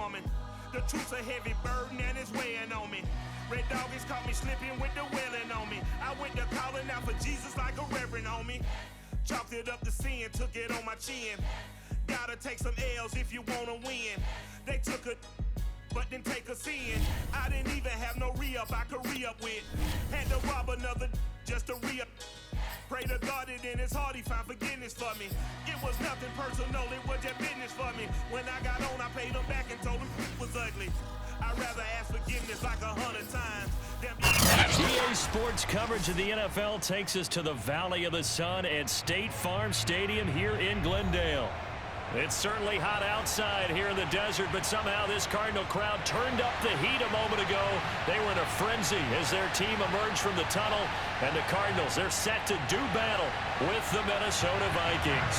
woman. The truth's a heavy burden and it's weighing on me. Red Dog has caught me slipping with the wailing on me. I went to calling out for Jesus like a reverend on me. Chalked it up to sin, took it on my chin. Gotta take some L's if you wanna win. They took a but didn't take a sin. I didn't even have no re-up I could re-up with. Had to rob another just to re-up. Pray to God that in his heart he found forgiveness for me. It was nothing personal, it was just business for me. When I got on, I paid him back and told him it was ugly. I'd rather ask forgiveness like 100 times. EA Sports coverage of the NFL takes us to the Valley of the Sun at State Farm Stadium here in Glendale. It's certainly hot outside here in the desert, but somehow this Cardinal crowd turned up the heat a moment ago. They were in a frenzy as their team emerged from the tunnel, and the Cardinals, they're set to do battle with the Minnesota Vikings.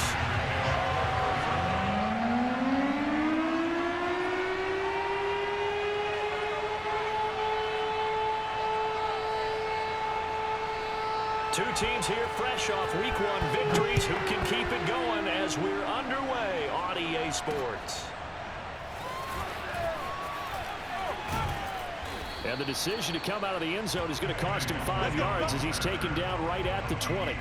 Two teams here fresh off Week 1 victories. Who can keep it going as we're underway on EA Sports? And the decision to come out of the end zone is going to cost him 5 yards as he's taken down right at the 20.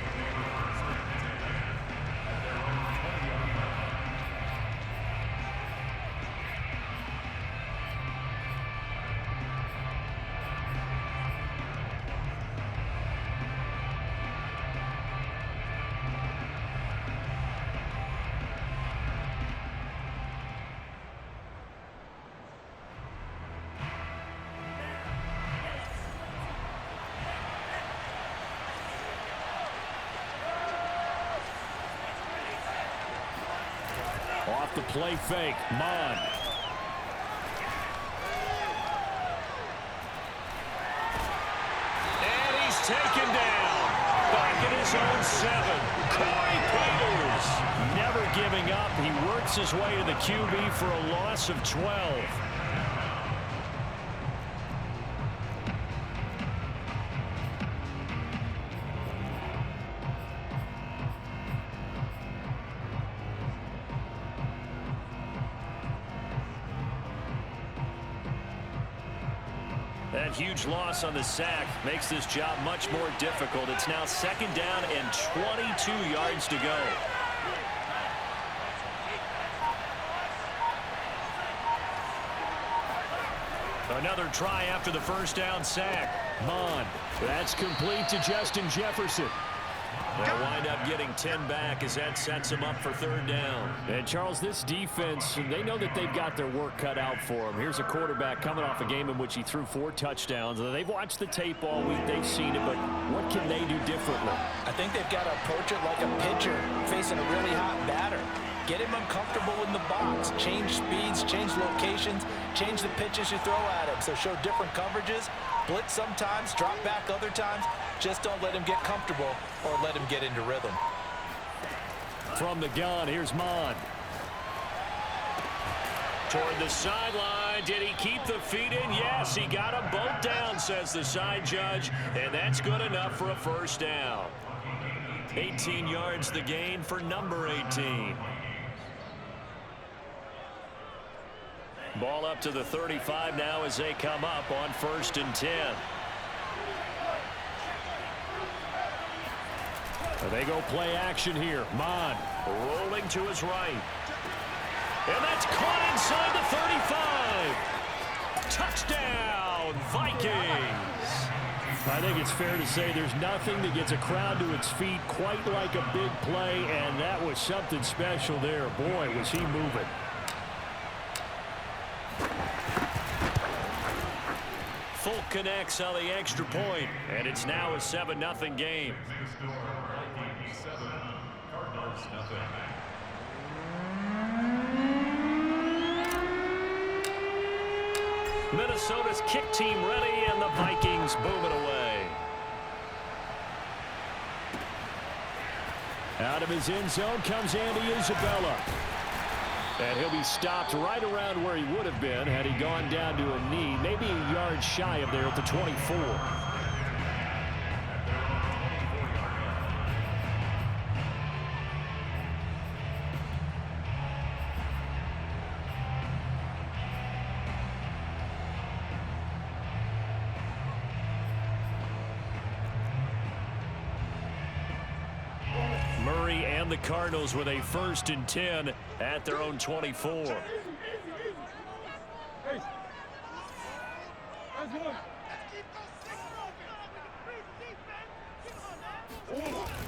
Off the play fake, Mon. And he's taken down. Back at his own 7. Corey Peters never giving up. He works his way to the QB for a loss of 12. That huge loss on the sack makes this job much more difficult. It's now 2nd down and 22 yards to go. Another try after the first down sack. Mon. That's complete to Justin Jefferson. They'll wind up getting 10 back as that sets them up for 3rd down. And, Charles, this defense, they know that they've got their work cut out for them. Here's a quarterback coming off a game in which he threw 4 touchdowns. They've watched the tape all week. They've seen it, but what can they do differently? I think they've got to approach it like a pitcher facing a really hot batter. Get him uncomfortable in the box. Change speeds, change locations, change the pitches you throw at him. So show different coverages. Blitz sometimes, drop back other times. Just don't let him get comfortable or let him get into rhythm. From the gun, here's Mon. Toward the sideline. Did he keep the feet in? Yes, he got them both down, says the side judge. And that's good enough for a 1st down. 18 yards the gain for number 18. Ball up to the 35 now as they come up on 1st and 10. They go play action here. Mon rolling to his right. And that's caught inside the 35. Touchdown, Vikings. I think it's fair to say there's nothing that gets a crowd to its feet quite like a big play, and that was something special there. Boy, was he moving. Full connects on the extra point, and it's now a 7-0 game. Minnesota's kick team ready, and the Vikings booming away. Out of his end zone comes Andy Isabella. And he'll be stopped right around where he would have been had he gone down to a knee, maybe a yard shy of there at the 24. And the Cardinals with a 1st and 10 at their own 24.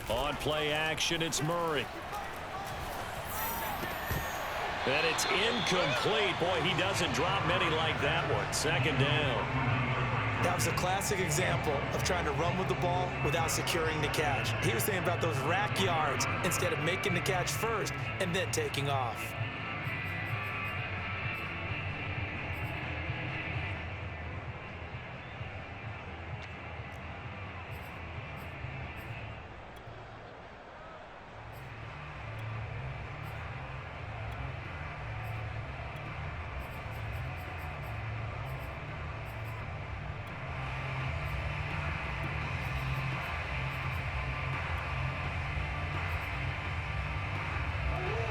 On play action, it's Murray. And it's incomplete. Boy, he doesn't drop many like that one. 2nd down. That was a classic example of trying to run with the ball without securing the catch. He was thinking about those rack yards instead of making the catch first and then taking off.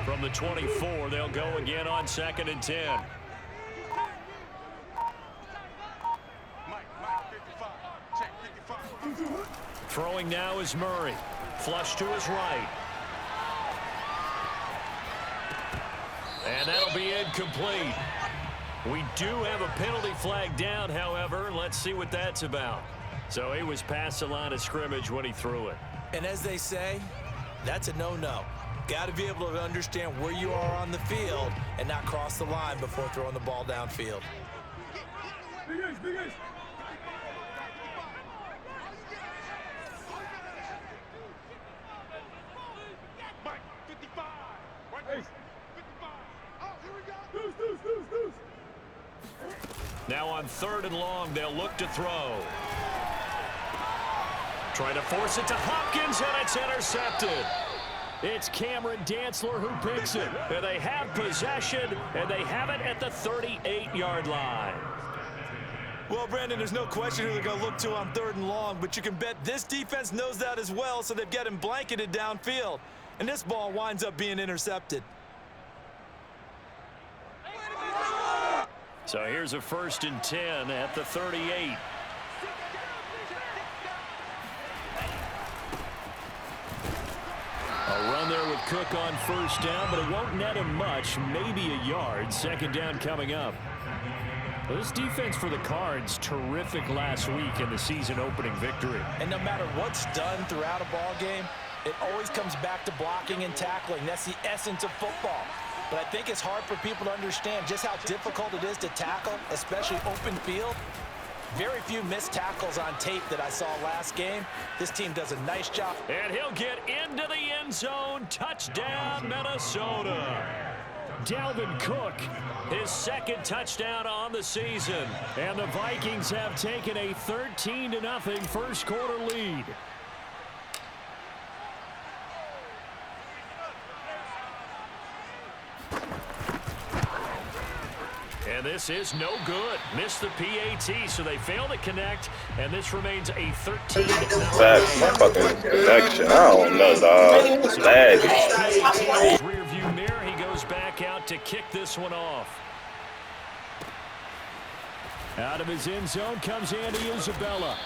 From the 24, they'll go again on 2nd and 10. Throwing now is Murray. Flush to his right. And that'll be incomplete. We do have a penalty flag down, however. Let's see what that's about. So he was past the line of scrimmage when he threw it. And as they say, that's a no-no. Got to be able to understand where you are on the field and not cross the line before throwing the ball downfield. Now on 3rd and long, they'll look to throw. Trying to force it to Hopkins, and it's intercepted. It's Cameron Dantzler who picks it. And they have possession, and they have it at the 38-yard line. Well, Brandon, there's no question who they're going to look to on 3rd and long, but you can bet this defense knows that as well, so they've got him blanketed downfield. And this ball winds up being intercepted. So here's a 1st and 10 at the 38. A run there with Cook on 1st down, but it won't net him much, maybe a yard. 2nd down coming up. Well, this defense for the Cards, terrific last week in the season-opening victory. And no matter what's done throughout a ball game, it always comes back to blocking and tackling. That's the essence of football. But I think it's hard for people to understand just how difficult it is to tackle, especially open field. Very few missed tackles on tape that I saw last game. This team does a nice job. And he'll get into the end zone. Touchdown, Minnesota. Dalvin Cook, his 2nd touchdown on the season. And the Vikings have taken a 13-0 first quarter lead. And this is no good. Missed the PAT, so they fail to connect, and this remains a 13-0. That's my fucking connection. I don't know, dog. It's bad. Rear view mirror, he goes back out to kick this one off. Out of his end zone comes Andy Isabella.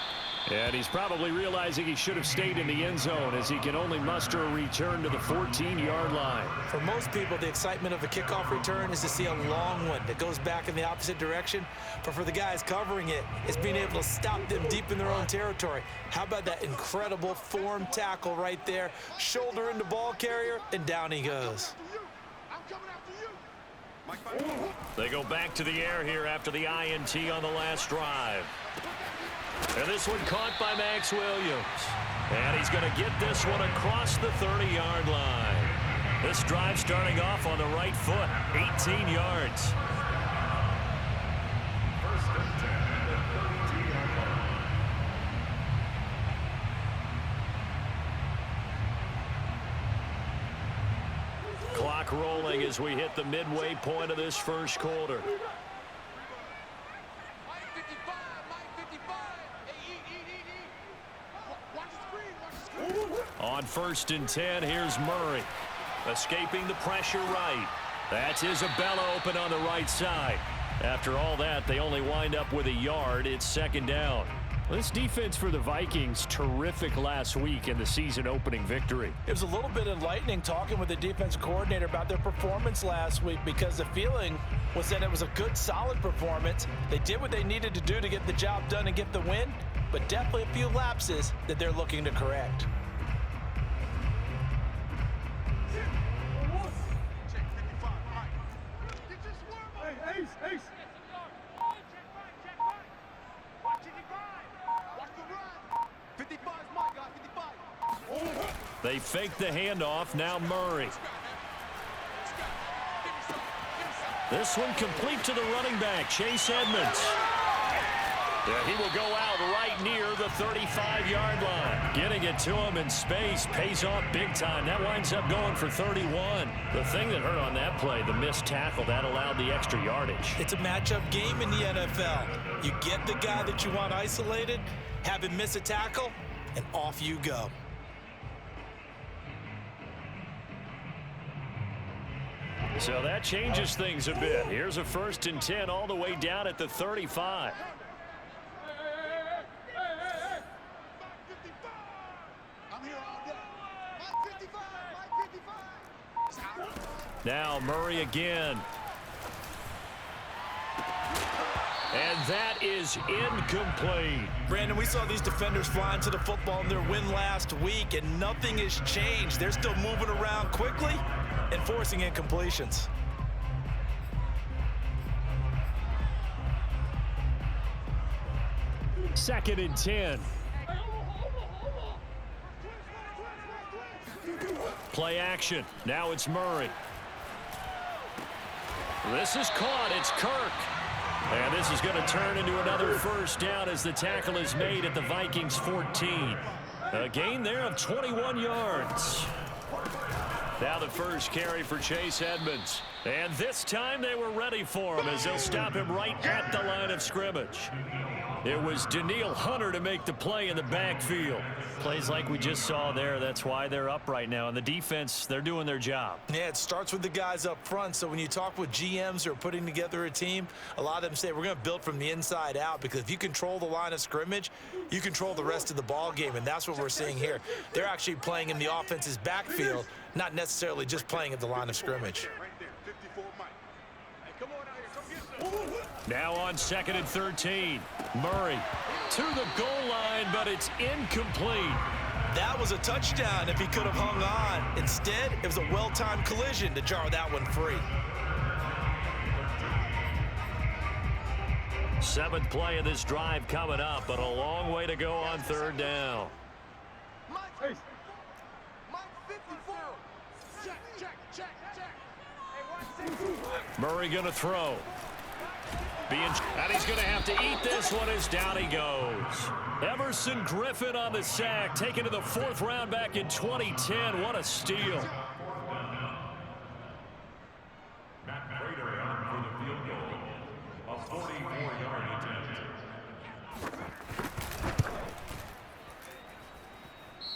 And he's probably realizing he should have stayed in the end zone as he can only muster a return to the 14-yard line. For most people, the excitement of a kickoff return is to see a long one that goes back in the opposite direction. But for the guys covering it, it's being able to stop them deep in their own territory. How about that incredible form tackle right there? Shoulder into ball carrier, and down he goes. They go back to the air here after the INT on the last drive. And this one caught by Max Williams. And he's going to get this one across the 30-yard line. This drive starting off on the right foot, 18 yards. Clock rolling as we hit the midway point of this first quarter. On 1st and 10, here's Murray. Escaping the pressure right. That's Isabella open on the right side. After all that, they only wind up with a yard. It's 2nd down. This defense for the Vikings, terrific last week in the season-opening victory. It was a little bit enlightening talking with the defense coordinator about their performance last week, because the feeling was that it was a good, solid performance. They did what they needed to do to get the job done and get the win, but definitely a few lapses that they're looking to correct. They fake the handoff. Now Murray. This one complete to the running back, Chase Edmonds. Yeah, he will go out right near the 35-yard line. Getting it to him in space pays off big time. That winds up going for 31. The thing that hurt on that play, the missed tackle, that allowed the extra yardage. It's a matchup game in the NFL. You get the guy that you want isolated, have him miss a tackle, and off you go. So that changes things a bit. Here's a 1st and 10 all the way down at the 35. Now Murray again. And that is incomplete. Brandon, we saw these defenders flying to the football in their win last week, and nothing has changed. They're still moving around quickly and forcing incompletions. Second and 10. Play action. Now it's Murray. This is caught. It's Kirk. And this is going to turn into another first down as the tackle is made at the Vikings 14. A gain there of 21 yards. Now the first carry for Chase Edmonds. And this time they were ready for him as they'll stop him right at the line of scrimmage. It was Danielle Hunter to make the play in the backfield. Plays like we just saw there. That's why they're up right now. And the defense, they're doing their job. Yeah, it starts with the guys up front. So when you talk with GMs who are putting together a team, a lot of them say we're going to build from the inside out, because if you control the line of scrimmage, you control the rest of the ball game. And that's what we're seeing here. They're actually playing in the offense's backfield, not necessarily just playing at the line of scrimmage. Now on 2nd and 13. Murray to the goal line, but it's incomplete. That was a touchdown if he could have hung on. Instead, it was a well-timed collision to jar that one free. 7th play of this drive coming up, but a long way to go on 3rd down. Murray going to throw. And he's going to have to eat this one as down he goes. Everson Griffin on the sack, taken to the 4th round back in 2010. What a steal. Matt Prater on for the field goal. A 44-yard attempt.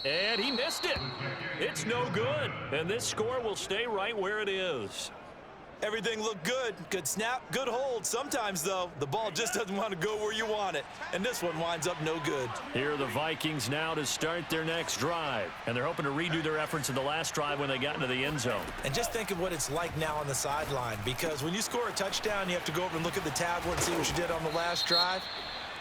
And he missed it. It's no good. And this score will stay right where it is. Everything looked good. Good snap, good hold. Sometimes, though, the ball just doesn't want to go where you want it. And this one winds up no good. Here are the Vikings now to start their next drive. And they're hoping to redo their efforts in the last drive when they got into the end zone. And just think of what it's like now on the sideline. Because when you score a touchdown, you have to go over and look at the tablet and see what you did on the last drive.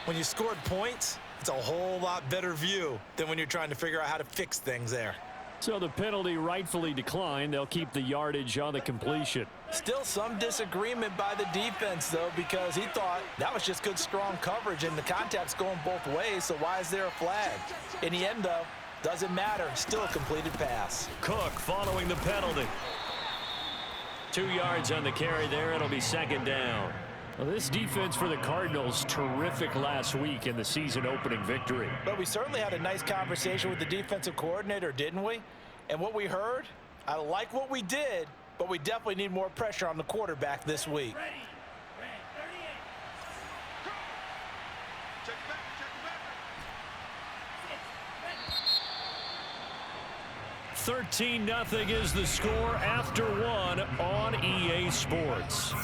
When you scored points, it's a whole lot better view than when you're trying to figure out how to fix things there. So the penalty rightfully declined. They'll keep the yardage on the completion. Still some disagreement by the defense, though, because he thought that was just good, strong coverage, and the contact's going both ways, so why is there a flag? In the end, though, doesn't matter. Still a completed pass. Cook following the penalty. 2 yards on the carry there. It'll be 2nd down. Well, this defense for the Cardinals, terrific last week in the season-opening victory. But we certainly had a nice conversation with the defensive coordinator, didn't we? And what we heard, I like what we did, but we definitely need more pressure on the quarterback this week. 13-0 is the score after 1 on EA Sports.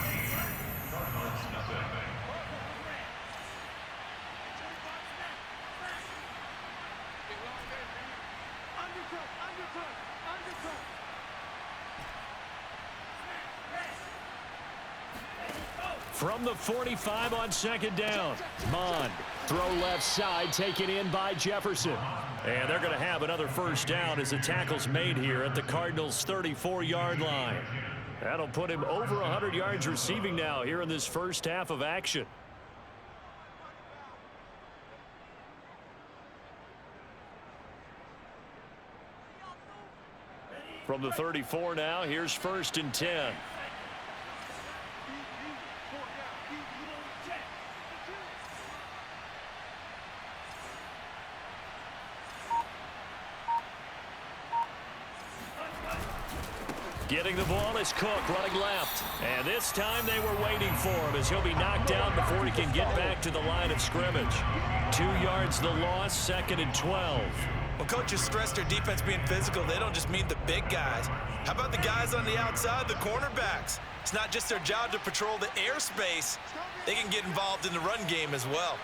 From the 45 on second down. Mond, throw left side, taken in by Jefferson. And they're going to have another first down as the tackle's made here at the Cardinals' 34-yard line. That'll put him over 100 yards receiving now here in this first half of action. From the 34 now, here's 1st and 10. Getting the ball is Cook running left. And this time they were waiting for him as he'll be knocked down before he can get back to the line of scrimmage. 2 yards the loss, 2nd and 12. Well, coaches stress their defense being physical. They don't just mean the big guys. How about the guys on the outside, the cornerbacks? It's not just their job to patrol the airspace. They can get involved in the run game as well.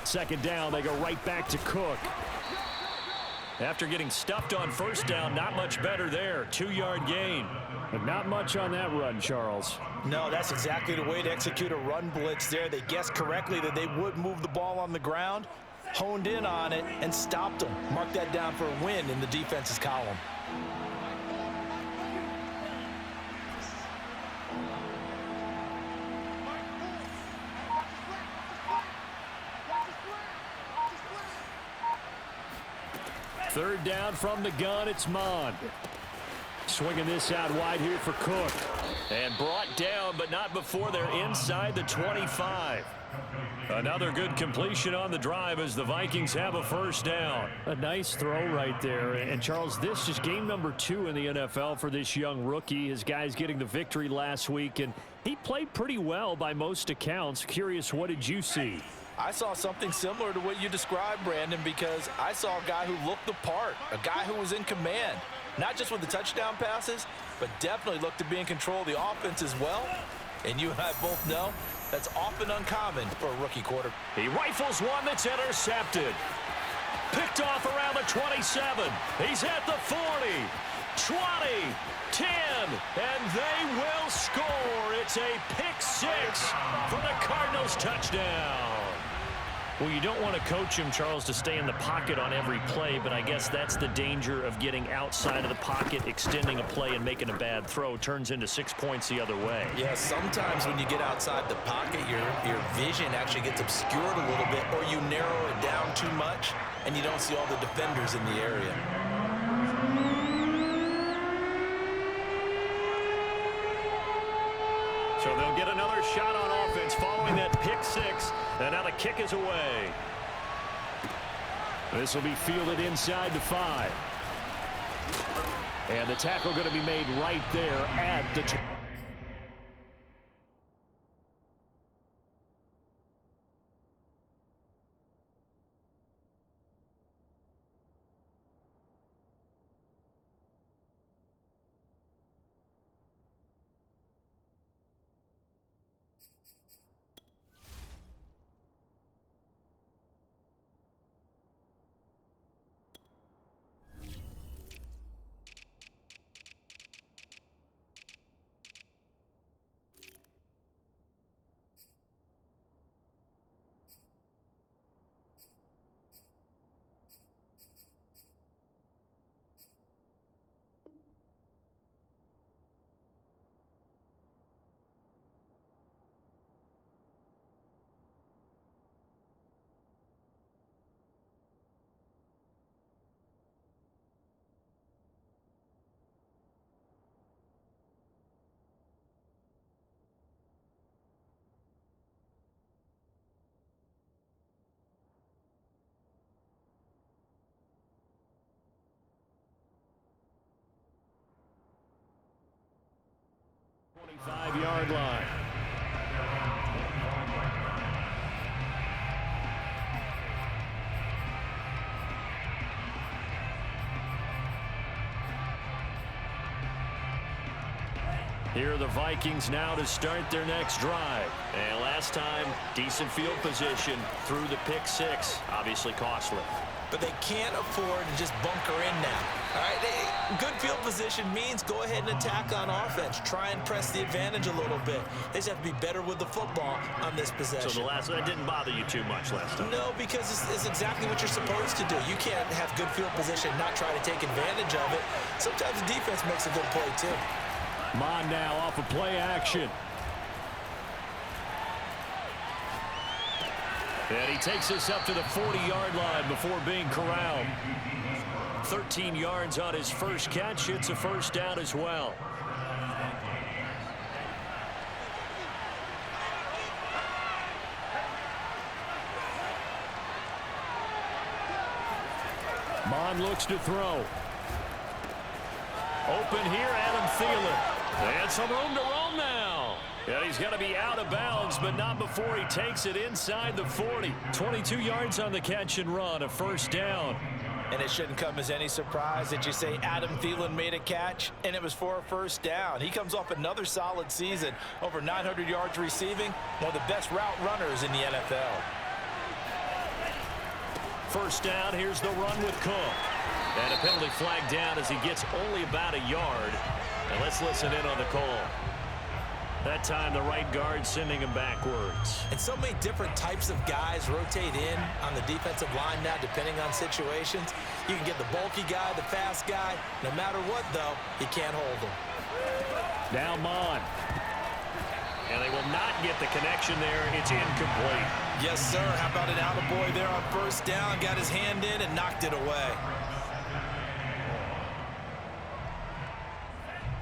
2nd down, they go right back to Cook. After getting stuffed on 1st down, not much better there. 2-yard gain. But not much on that run, Charles. No, that's exactly the way to execute a run blitz there. They guessed correctly that they would move the ball on the ground, honed in on it, and stopped them. Mark that down for a win in the defense's column. Third down from the gun, it's Mond. Swinging this out wide here for Cook. And brought down, but not before they're inside the 25. Another good completion on the drive as the Vikings have a first down. A nice throw right there. And Charles, this is game number 2 in the NFL for this young rookie. His guys getting the victory last week, and he played pretty well by most accounts. Curious, what did you see? I saw something similar to what you described, Brandon, because I saw a guy who looked the part, a guy who was in command, not just with the touchdown passes, but definitely looked to be in control of the offense as well. And you and I both know that's often uncommon for a rookie quarterback. He rifles one that's intercepted. Picked off around the 27. He's at the 40, 20, 10, and they will score. It's a pick 6 for the Cardinals touchdown. Well, you don't want to coach him, Charles, to stay in the pocket on every play, but I guess that's the danger of getting outside of the pocket, extending a play, and making a bad throw. Turns into 6 points the other way. Yeah, sometimes when you get outside the pocket, your vision actually gets obscured a little bit, or you narrow it down too much, and you don't see all the defenders in the area. So they'll get another shot on offense following that pick 6. And now the kick is away. This will be fielded inside the 5. And the tackle going to be made right there at the 20. Five-yard line. Here are the Vikings now to start their next drive. And last time, decent field position through the pick 6. Obviously costly. but they can't afford to just bunker in now. All right, good field position means go ahead and attack on offense. Try and press the advantage a little bit. They just have to be better with the football on this possession. So that didn't bother you too much last time? No, because it's exactly what you're supposed to do. You can't have good field position and not try to take advantage of it. Sometimes the defense makes a good play, too. Mon now off of play action. And he takes us up to the 40-yard line before being corralled. 13 yards on his first catch. It's a first down as well. Mon looks to throw. Open here, Adam Thielen. And some room to roam now. And he's going to be out of bounds, but not before he takes it inside the 40. 22 yards on the catch and run, a first down. And it shouldn't come as any surprise that you say Adam Thielen made a catch, and it was for a first down. He comes off another solid season, over 900 yards receiving, one of the best route runners in the NFL. First down, here's the run with Cook. And a penalty flag down as he gets only about a yard. And let's listen in on the call. That time the right guard sending him backwards. And so many different types of guys rotate in on the defensive line now depending on situations. You can get the bulky guy, the fast guy. No matter what, though, you can't hold him. Now Mon. And they will not get the connection there. It's incomplete. Yes, sir. How about an attaboy there on first down? Got his hand in and knocked it away.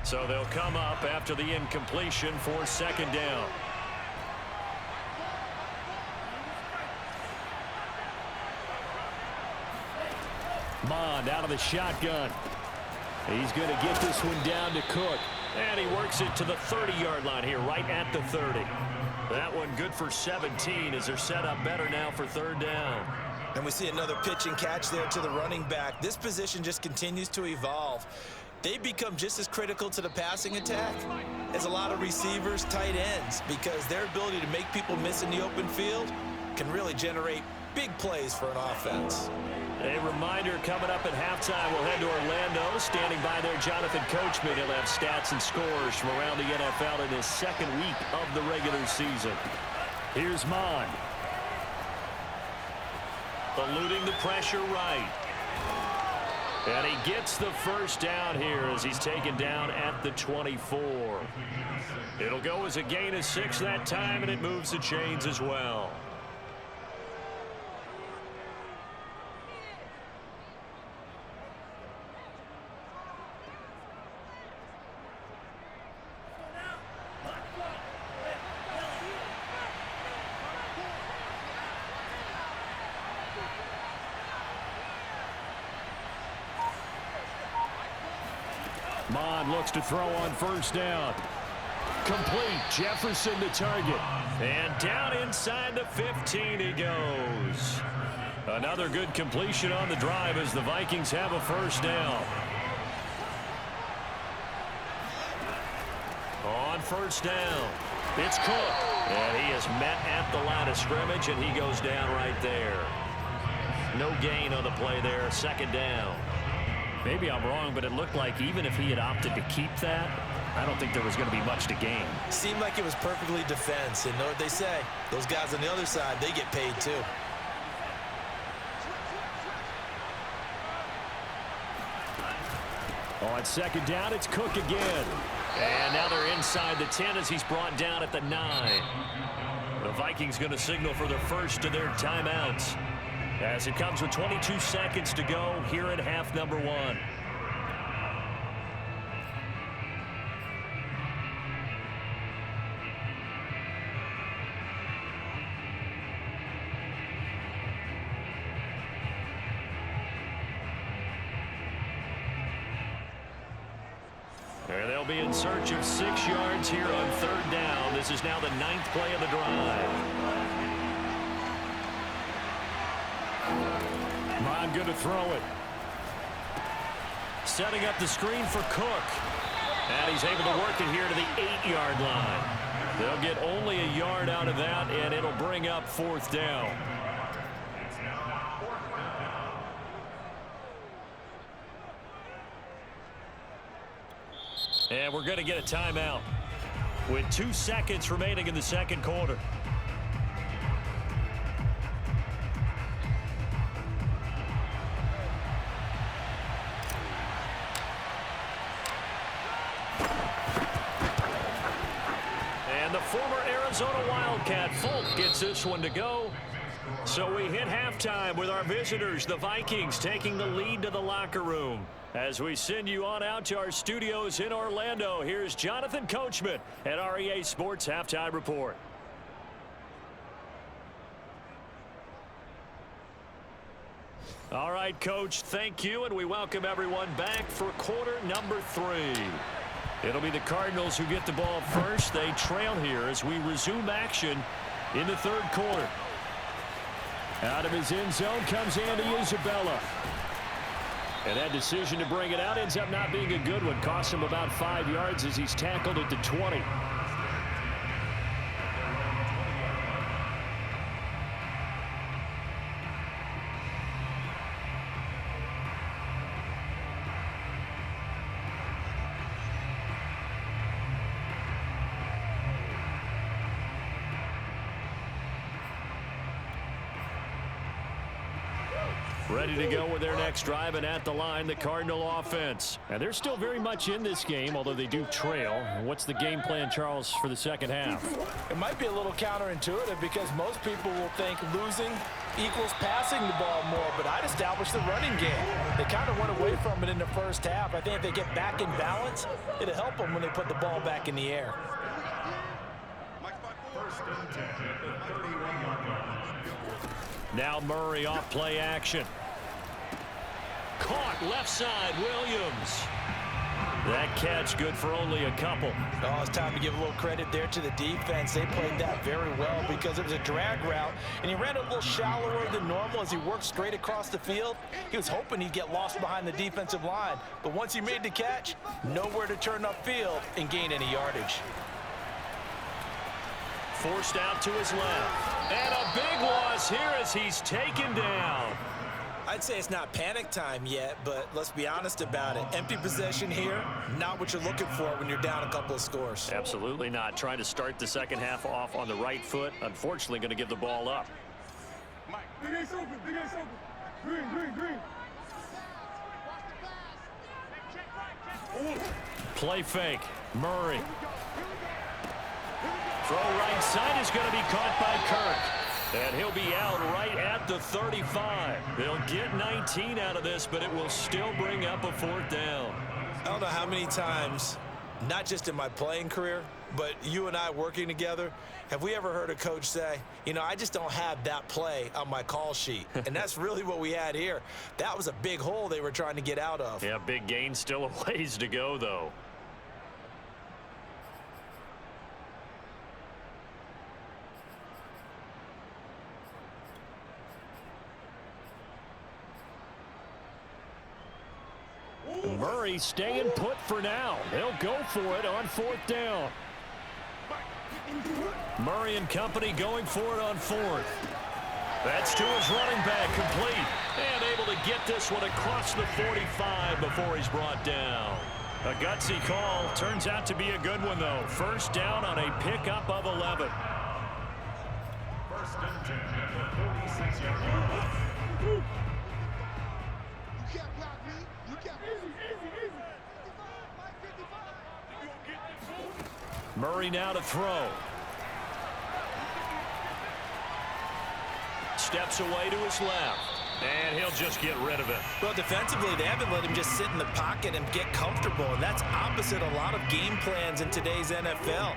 So they'll come up after the incompletion for second down. Bond out of the shotgun. He's going to get this one down to Cook. And he works it to the 30-yard line here, right at the 30. That one good for 17 as they're set up better now for third down. And we see another pitch and catch there to the running back. This position just continues to evolve. They become just as critical to the passing attack as a lot of receivers, tight ends, because their ability to make people miss in the open field can really generate big plays for an offense. A reminder coming up at halftime, we'll head to Orlando. Standing by there, Jonathan Coachman. He'll have stats and scores from around the NFL in his second week of the regular season. Here's Mon. Eluding the pressure right. And he gets the first down here as he's taken down at the 24. It'll go as a gain of 6 that time, and it moves the chains as well. Mon looks to throw on first down. Complete. Jefferson to target. And down inside the 15 he goes. Another good completion on the drive as the Vikings have a first down. On first down, it's Cook. And he is met at the line of scrimmage, and he goes down right there. No gain on the play there. Second down. Maybe I'm wrong, but it looked like even if he had opted to keep that, I don't think there was going to be much to gain. Seemed like it was perfectly defense. And know what they say? Those guys on the other side, they get paid too. On second down, it's Cook again. And now they're inside the 10 as he's brought down at the 9. The Vikings going to signal for the first of their timeouts, as it comes with 22 seconds to go here at half number 1. And they'll be in search of 6 yards here on third down. This is now the 9th play of the drive. Mon good to throw it. Setting up the screen for Cook. And he's able to work it here to the 8-yard line. They'll get only a yard out of that, and it'll bring up fourth down. And we're going to get a timeout with 2 seconds remaining in the second quarter. And the former Arizona Wildcat Folk gets this one to go. So we hit halftime with our visitors, the Vikings, taking the lead to the locker room. As we send you on out to our studios in Orlando, here's Jonathan Coachman at REA Sports Halftime Report. All right, Coach, thank you, and we welcome everyone back for quarter number 3. It'll be the Cardinals who get the ball first. They trail here as we resume action in the third quarter. Out of his end zone comes Andy Isabella. And that decision to bring it out ends up not being a good one. Costs him about 5 yards as he's tackled at the 20. Ready to go with their next drive, and at the line, the Cardinal offense. And they're still very much in this game, although they do trail. What's the game plan, Charles, for the second half? It might be a little counterintuitive because most people will think losing equals passing the ball more, but I'd establish the running game. They kind of went away from it in the first half. I think if they get back in balance, it'll help them when they put the ball back in the air. First and 10 at the 31-yard line. Now Murray off play action. Caught left side, Williams. That catch good for only a couple. Oh, it's time to give a little credit there to the defense. They played that very well because it was a drag route, and he ran a little shallower than normal as he worked straight across the field. He was hoping he'd get lost behind the defensive line, but once he made the catch, nowhere to turn upfield and gain any yardage. Forced out to his left. And a big loss here as he's taken down. I'd say it's not panic time yet, but let's be honest about it. Empty possession here, not what you're looking for when you're down a couple of scores. Absolutely not. Trying to start the second half off on the right foot. Unfortunately, going to give the ball up. Big Ace open, Big Ace open. Green, green, green. Play fake. Murray. Throw right side is going to be caught by Kirk. And he'll be out right at the 35. They'll get 19 out of this, but it will still bring up a fourth down. I don't know how many times, not just in my playing career, but you and I working together, have we ever heard a coach say, you know, I just don't have that play on my call sheet. And that's really what we had here. That was a big hole they were trying to get out of. Yeah, big gain, still a ways to go, though. Murray staying put for now. They'll go for it on fourth down. Murray and company going for it on fourth. That's to his running back, complete. And able to get this one across the 45 before he's brought down. A gutsy call. Turns out to be a good one, though. First down on a pickup of 11. First and 10 at the 46-yard line. Murray now to throw. Steps away to his left. And he'll just get rid of it. Well, defensively, they haven't let him just sit in the pocket and get comfortable. And that's opposite a lot of game plans in today's NFL.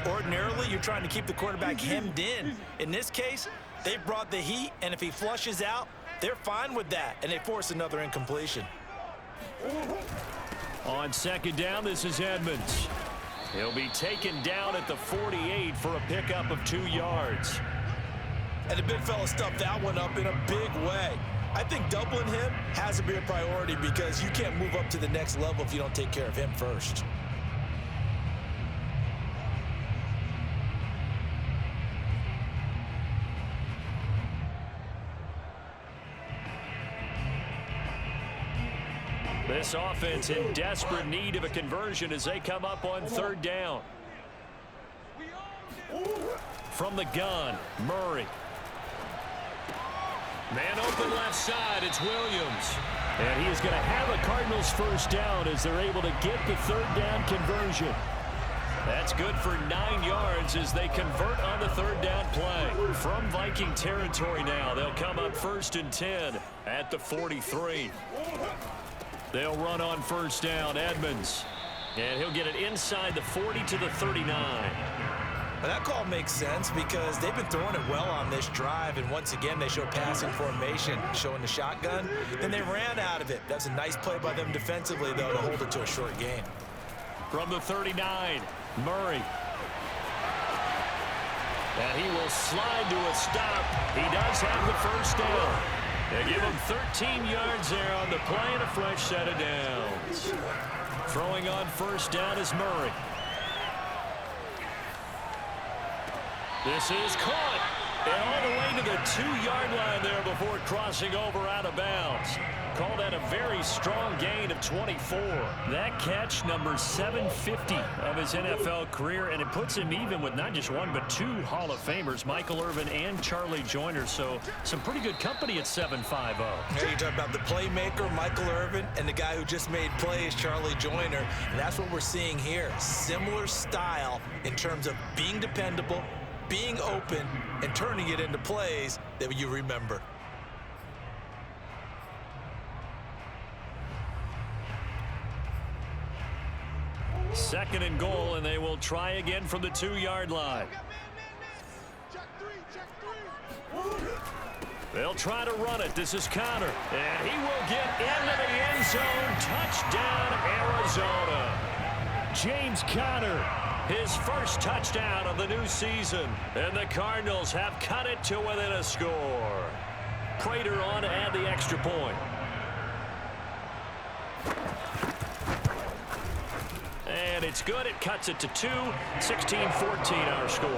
Ordinarily, you're trying to keep the quarterback hemmed in. In this case, they brought the heat, and if he flushes out, they're fine with that, and they force another incompletion. On second down, this is Edmonds. He'll be taken down at the 48 for a pickup of 2 yards. And the big fella stuffed that one up in a big way. I think doubling him has to be a priority because you can't move up to the next level if you don't take care of him first. This offense in desperate need of a conversion as they come up on third down. From the gun, Murray. Man open left side, it's Williams. And he is going to have a Cardinals first down as they're able to get the third down conversion. That's good for 9 yards as they convert on the third down play. From Viking territory now, they'll come up 1st and 10 at the 43. They'll run on first down, Edmonds. And he'll get it inside the 40 to the 39. Well, that call makes sense because they've been throwing it well on this drive, and once again they show passing formation, showing the shotgun. Then they ran out of it. That's a nice play by them defensively, though, to hold it to a short gain. From the 39, Murray. And he will slide to a stop. He does have the first down. They give him 13 yards there on the play and a fresh set of downs. Throwing on first down is Murray. This is caught. And all the way to the 2-yard line there before crossing over out of bounds. Call that a very strong gain of 24. That catch, number 750 of his NFL career, and it puts him even with not just one but 2 Hall of Famers, Michael Irvin and Charlie Joyner. So some pretty good company at 7.50. Hey, you talk about the playmaker, Michael Irvin, and the guy who just made plays, Charlie Joyner. And that's what we're seeing here. Similar style in terms of being dependable, being open, and turning it into plays that you remember. Second and goal, and they will try again from the 2-yard line. They'll try to run it. This is Connor, and he will get into the end zone. Touchdown, Arizona. James Conner, his first touchdown of the new season, and the Cardinals have cut it to within a score. Prater on to add the extra point. And it's good. It cuts it to 2. 16-14 our score.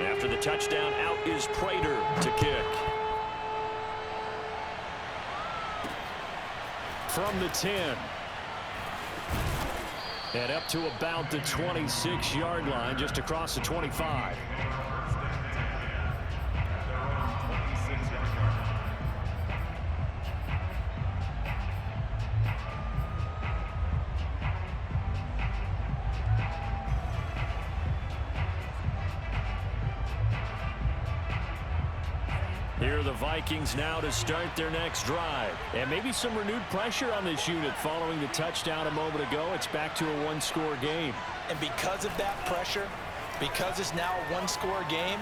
After the touchdown, out is Prater to kick. From the 10. And up to about the 26-yard line, just across the 25. Here are the Vikings now to start their next drive. And maybe some renewed pressure on this unit following the touchdown a moment ago. It's back to a 1-score game. And because of that pressure, because it's now a 1-score game,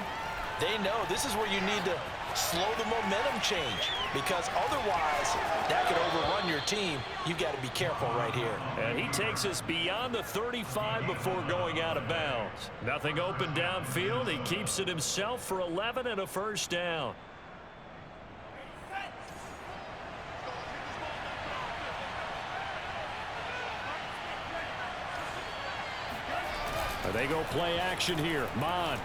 they know this is where you need to slow the momentum change. Because otherwise, that could overrun your team. You've got to be careful right here. And he takes us beyond the 35 before going out of bounds. Nothing open downfield. He keeps it himself for 11 and a first down. They go play action here. Mon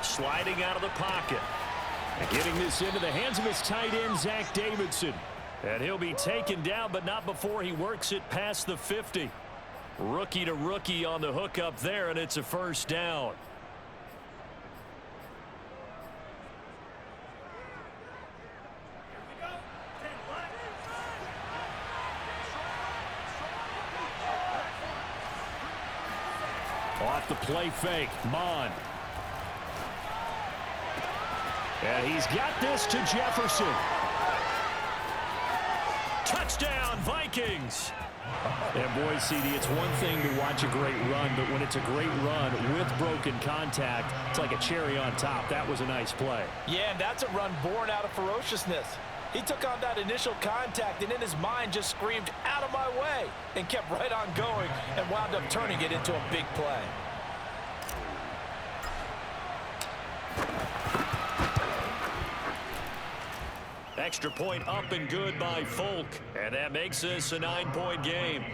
sliding out of the pocket. And getting this into the hands of his tight end, Zach Davidson. And he'll be taken down, but not before he works it past the 50. Rookie to rookie on the hook up there, and it's a first down. Off the play fake, Mon. And he's got this to Jefferson. Touchdown, Vikings. And boy, CD, it's one thing to watch a great run, but when it's a great run with broken contact, it's like a cherry on top. That was a nice play. Yeah, and that's a run born out of ferociousness. He took on that initial contact and in his mind just screamed, "Out of my way," and kept right on going and wound up turning it into a big play. Extra point up and good by Folk, and that makes this a 9-point game.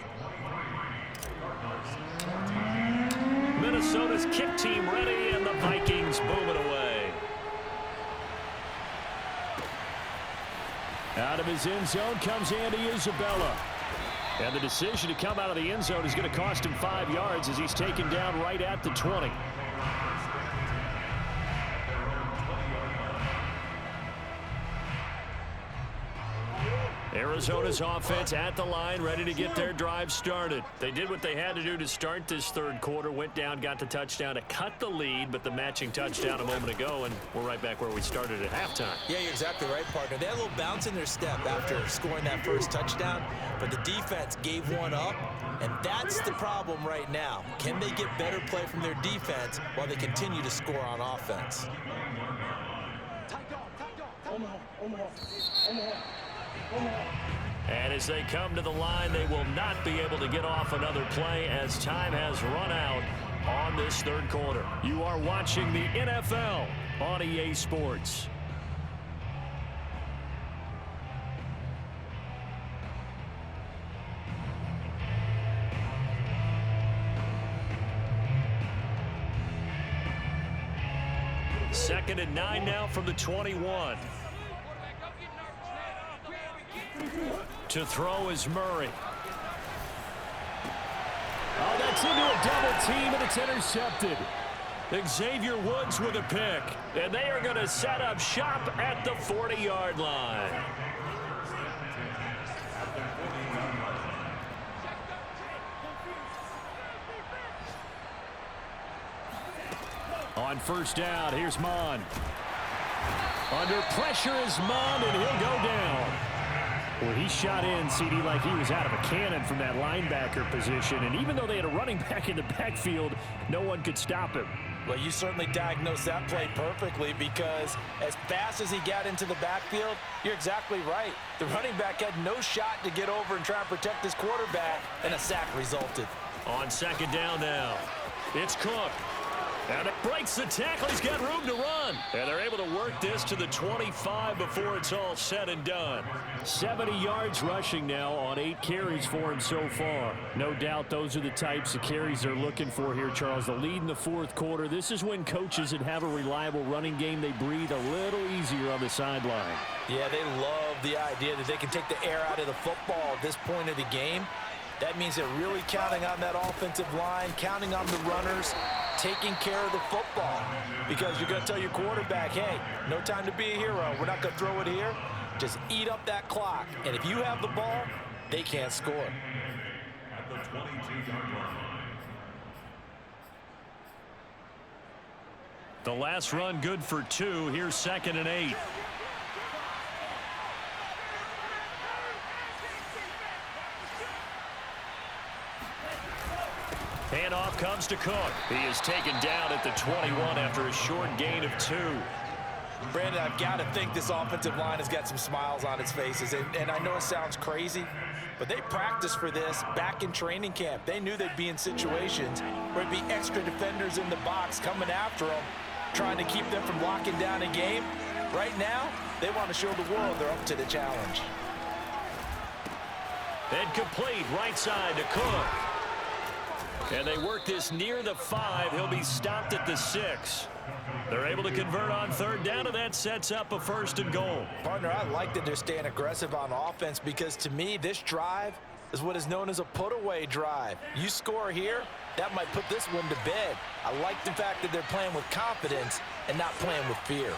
Minnesota's kick team ready, and the Vikings boom it away. Out of his end zone comes Andy Isabella. And the decision to come out of the end zone is going to cost him 5 yards as he's taken down right at the 20. Arizona's offense at the line, ready to get their drive started. They did what they had to do to start this third quarter, went down, got the touchdown to cut the lead, but the matching touchdown a moment ago, and we're right back where we started at halftime. Yeah, you're exactly right, partner. They had a little bounce in their step after scoring that first touchdown, but the defense gave one up, and that's the problem right now. Can they get better play from their defense while they continue to score on offense? And as they come to the line, they will not be able to get off another play as time has run out on this third quarter. You are watching the NFL on EA Sports. Second and 9 now from the 21. To throw is Murray. Oh, that's into a double team, and it's intercepted. Xavier Woods with a pick, and they are going to set up shop at the 40-yard line. On first down, here's Mon. Under pressure is Mon, and he'll go down. Well, he shot in, CD, like he was out of a cannon from that linebacker position. And even though they had a running back in the backfield, no one could stop him. Well, you certainly diagnosed that play perfectly, because as fast as he got into the backfield, you're exactly right. The running back had no shot to get over and try and protect his quarterback, and a sack resulted. On second down now, it's Cook. And it breaks the tackle. He's got room to run. And they're able to work this to the 25 before it's all said and done. 70 yards rushing now on 8 carries for him so far. No doubt those are the types of carries they're looking for here, Charles. The lead in the fourth quarter. This is when coaches that have a reliable running game, they breathe a little easier on the sideline. Yeah, they love the idea that they can take the air out of the football at this point of the game. That means they're really counting on that offensive line, counting on the runners, taking care of the football. Because you're going to tell your quarterback, hey, no time to be a hero. We're not going to throw it here. Just eat up that clock. And if you have the ball, they can't score. At the 22-yard line. The last run good for 2. Here's second and 8. Handoff comes to Cook. He is taken down at the 21 after a short gain of 2. Brandon, I've got to think this offensive line has got some smiles on its faces. And I know it sounds crazy, but they practiced for this back in training camp. They knew they'd be in situations where it'd be extra defenders in the box coming after them, trying to keep them from locking down a game. Right now, they want to show the world they're up to the challenge. And complete right side to Cook. And they work this near the 5. He'll be stopped at the 6. They're able to convert on third down, and that sets up a 1st and goal. Partner, I like that they're staying aggressive on offense, because to me, this drive is what is known as a put-away drive. You score here, that might put this one to bed. I like the fact that they're playing with confidence and not playing with fear.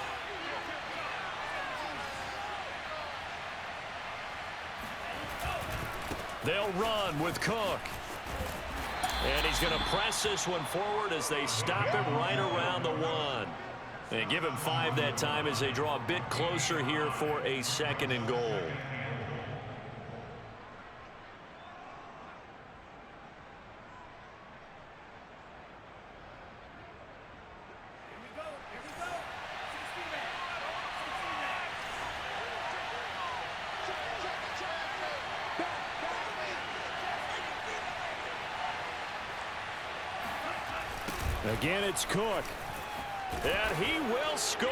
They'll run with Cook. And he's going to press this one forward as they stop him right around the 1. And give him 5 that time as they draw a bit closer here for a 2nd and goal. Again, it's Cook. And he will score.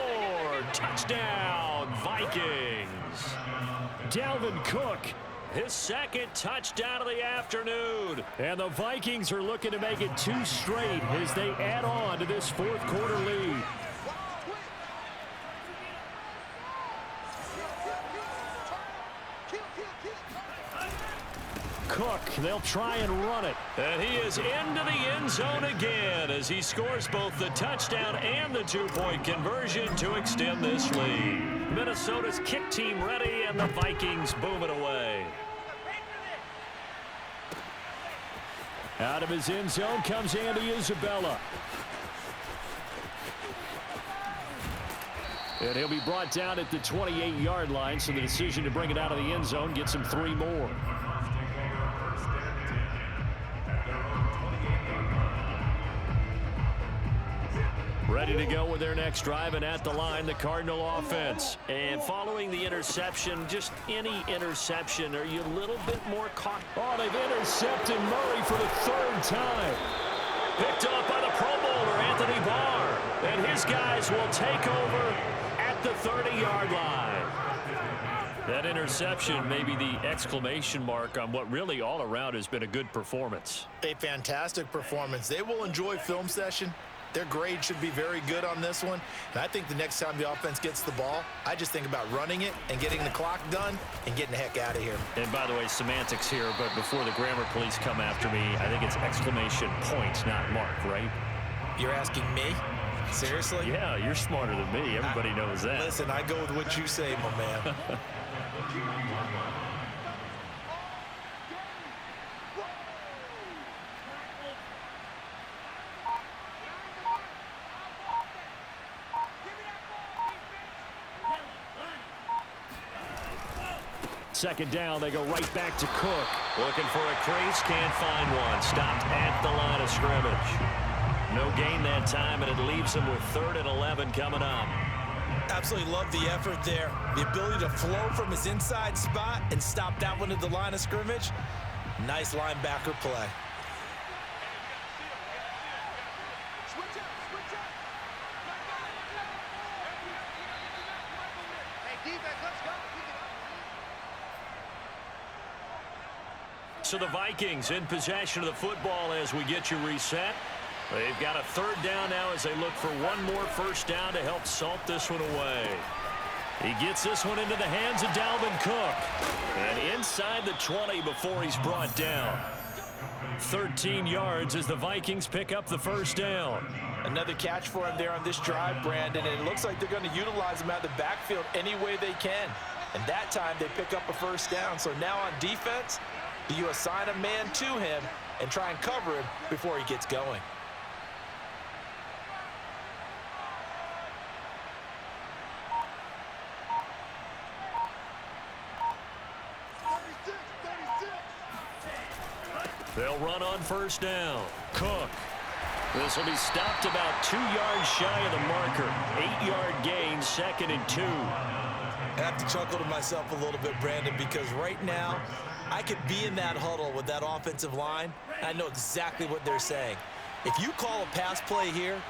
Touchdown, Vikings. Dalvin Cook his second touchdown of the afternoon. And the Vikings are looking to make it 2 straight as they add on to this fourth quarter lead. Cook, they'll try and run it. And he is into the end zone again as he scores both the touchdown and the 2-point conversion to extend this lead. Minnesota's kick team ready, and the Vikings boom it away. Out of his end zone comes Andy Isabella. And he'll be brought down at the 28-yard line, so the decision to bring it out of the end zone gets him 3 more. Ready to go with their next drive, and at the line, the Cardinal offense. And following the interception, just any interception, are you a little bit more caught? Oh, they've intercepted Murray for the 3rd time. Picked up by the Pro Bowler, Anthony Barr. And his guys will take over at the 30-yard line. That interception may be the exclamation mark on what really all around has been a good performance. A fantastic performance. They will enjoy film session. Their grade should be very good on this one. And I think the next time the offense gets the ball, I just think about running it and getting the clock done and getting the heck out of here. And by the way, semantics here, but before the grammar police come after me, I think it's exclamation point, not mark, right? You're asking me? Seriously? Yeah, you're smarter than me. Everybody knows that. Listen, I go with what you say, my man. Second down, they go right back to Cook. Looking for a crease, can't find one. Stopped at the line of scrimmage. No gain that time, and it leaves him with 3rd and 11 coming up. Absolutely love the effort there. The ability to flow from his inside spot and stop that one at the line of scrimmage. Nice linebacker play. So the Vikings in possession of the football as we get you reset. They've got a 3rd down now as they look for one more first down to help salt this one away. He gets this one into the hands of Dalvin Cook. And inside the 20 before he's brought down. 13 yards as the Vikings pick up the first down. Another catch for him there on this drive, Brandon, and it looks like they're going to utilize him out of the backfield any way they can. And that time they pick up a first down. So now on defense, do you assign a man to him and try and cover him before he gets going? They'll run on first down. Cook. This will be stopped about 2 yards shy of the marker. 8-yard gain, 2nd and 2. I have to chuckle to myself a little bit, Brandon, because right now I could be in that huddle with that offensive line, and I know exactly what they're saying. If you call a pass play here,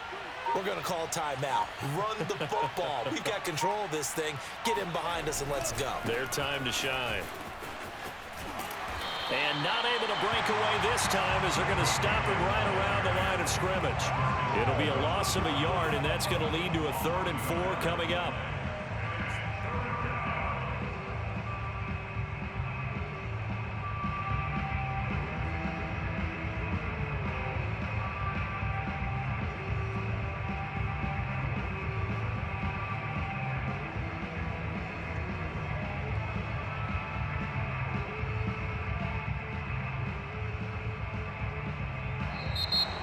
we're going to call a timeout. Run the football. We've got control of this thing. Get him behind us and let's go. Their time to shine. And not able to break away this time as they're going to stop him right around the line of scrimmage. It'll be a loss of a yard, and that's going to lead to a 3rd and 4 coming up.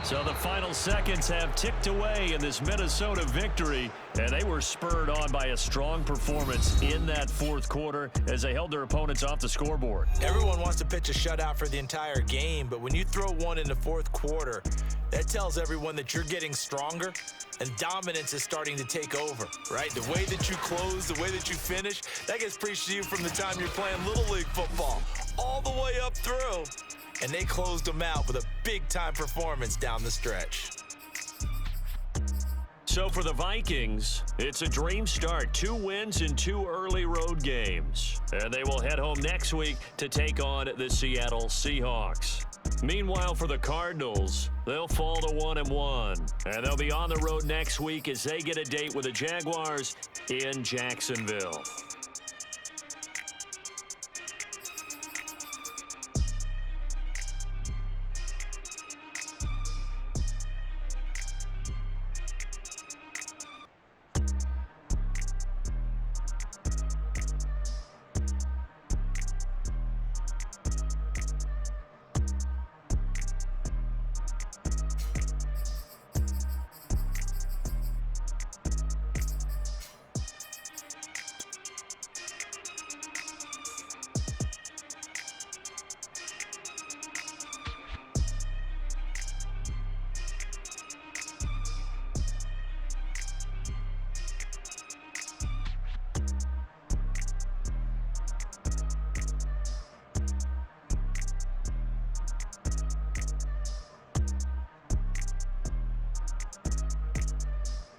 So the final seconds have ticked away in this Minnesota victory, and they were spurred on by a strong performance in that 4th quarter as they held their opponents off the scoreboard. Everyone wants to pitch a shutout for the entire game, but when you throw one in the 4th quarter, that tells everyone that you're getting stronger and dominance is starting to take over, right? The way that you close, the way that you finish, that gets preached to you from the time you're playing Little League football all the way up through. And they closed them out with a big-time performance down the stretch. So for the Vikings, it's a dream start. 2 wins in 2 early road games. And they will head home next week to take on the Seattle Seahawks. Meanwhile, for the Cardinals, they'll fall to 1-1. And they'll be on the road next week as they get a date with the Jaguars in Jacksonville.